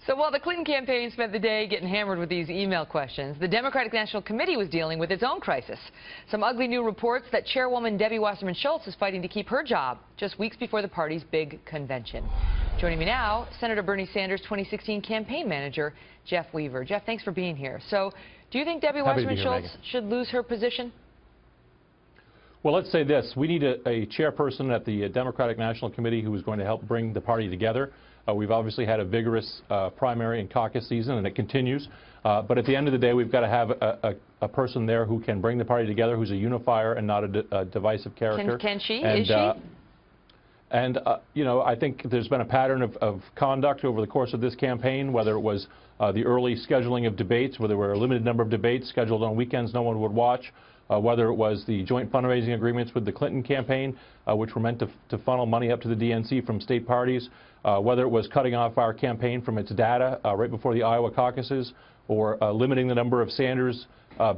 So while the Clinton campaign spent the day getting hammered with these email questions, the Democratic National Committee was dealing with its own crisis. Some ugly new reports that Chairwoman Debbie Wasserman Schultz is fighting to keep her job just weeks before the party's big convention. Joining me now, Senator Bernie Sanders' 2016 campaign manager, Jeff Weaver. Jeff, thanks for being here. So do you think Debbie Wasserman Schultz should lose her position? Well, let's say this. We need a chairperson at the Democratic National Committee who is going to help bring the party together. We've obviously had a vigorous primary and caucus season, and it continues. But at the end of the day, we've got to have a person there who can bring the party together, who's a unifier and not a divisive character. Can she? And, is she? You know, I think there's been a pattern of conduct over the course of this campaign, whether it was the early scheduling of debates, where there were a limited number of debates scheduled on weekends no one would watch, whether it was the joint fundraising agreements with the Clinton campaign, which were meant to funnel money up to the DNC from state parties, whether it was cutting off our campaign from its data right before the Iowa caucuses, or limiting the number of Sanders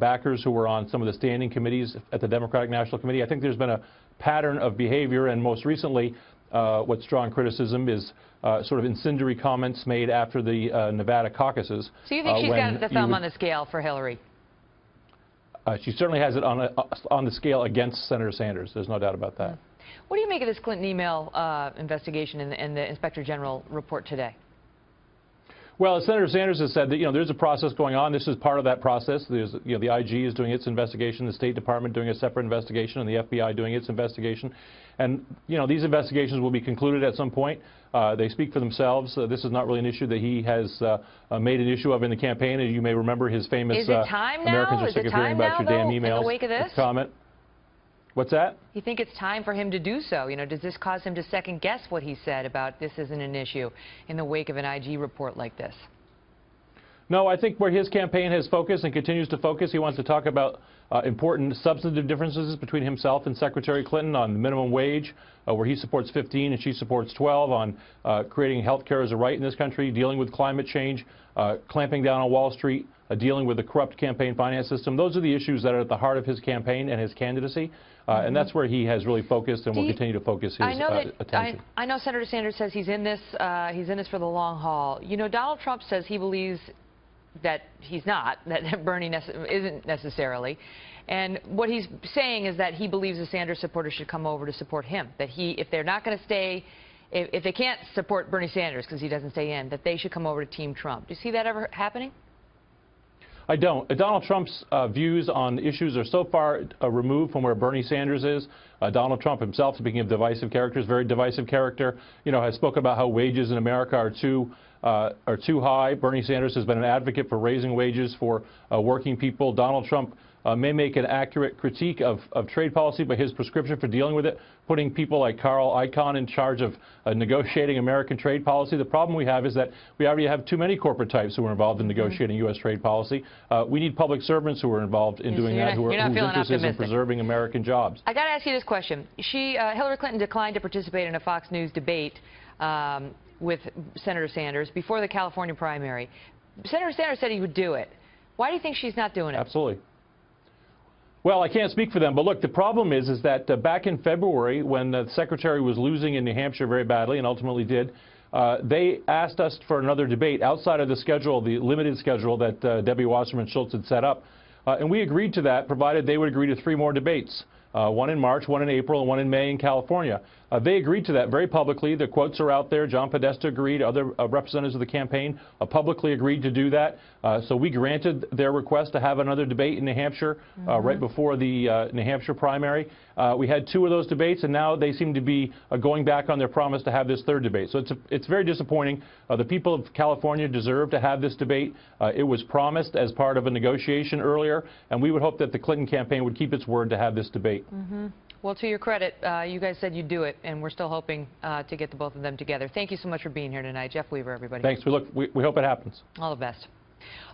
backers who were on some of the standing committees at the Democratic National Committee. I think there's been a pattern of behavior, and most recently, what's drawing criticism is sort of incendiary comments made after the Nevada caucuses. So you think she's got the thumb on the scale for Hillary? She certainly has it on the scale against Senator Sanders. There's no doubt about that. What do you make of this Clinton email investigation and the Inspector General report today? Well, Senator Sanders has said that, you know, there's a process going on. This is part of that process. There's, you know, the IG is doing its investigation, the State Department doing a separate investigation, and the FBI doing its investigation. And, you know, these investigations will be concluded at some point. They speak for themselves. This is not really an issue that he has made an issue of in the campaign. As you may remember, his famous Americans are sick of hearing about your damn emails in the wake of this? comment. What's that? You think it's time for him to do so? You know, does this cause him to second guess what he said about this isn't an issue in the wake of an IG report like this? No, I think where his campaign has focused and continues to focus, he wants to talk about important substantive differences between himself and Secretary Clinton on the minimum wage, where he supports 15 and she supports 12, on creating health care as a right in this country, dealing with climate change, clamping down on Wall Street, dealing with the corrupt campaign finance system. Those are the issues that are at the heart of his campaign and his candidacy, and that's where he has really focused and will continue to focus his attention. I know Senator Sanders says he's in this for the long haul. You know, Donald Trump says he believes that he's not, that Bernie isn't necessarily. And what he's saying is that he believes the Sanders supporters should come over to support him, that if they're not going to stay, if they can't support Bernie Sanders because he doesn't stay in, that they should come over to Team Trump. Do you see that ever happening? I don't. Donald Trump's views on issues are so far removed from where Bernie Sanders is. Donald Trump himself, speaking of divisive characters, very divisive character, you know, has spoken about how wages in America are too high. Bernie Sanders has been an advocate for raising wages for working people. Donald Trump may make an accurate critique of trade policy, but his prescription for dealing with it, putting people like Carl Icahn in charge of negotiating American trade policy. The problem we have is that we already have too many corporate types who are involved in negotiating U.S. trade policy. We need public servants who are involved in doing that, whose interest is in preserving American jobs. I got to ask you this question. Hillary Clinton declined to participate in a Fox News debate with Senator Sanders before the California primary. Senator Sanders said he would do it. Why do you think she's not doing it? Absolutely. Well, I can't speak for them, but look, the problem is that back in February, when the Secretary was losing in New Hampshire very badly and ultimately did, they asked us for another debate outside of the schedule, the limited schedule that Debbie Wasserman Schultz had set up. And we agreed to that, provided they would agree to 3 more debates, one in March, one in April, and one in May in California. They agreed to that very publicly. The quotes are out there. John Podesta agreed. Other representatives of the campaign publicly agreed to do that. So we granted their request to have another debate in New Hampshire right before the New Hampshire primary. We had 2 of those debates, and now they seem to be going back on their promise to have this 3rd debate. So it's very disappointing. The people of California deserve to have this debate. It was promised as part of a negotiation earlier, and we would hope that the Clinton campaign would keep its word to have this debate. Well, to your credit, you guys said you'd do it, and we're still hoping to get the both of them together. Thank you so much for being here tonight. Jeff Weaver, everybody. Thanks. We hope it happens. All the best.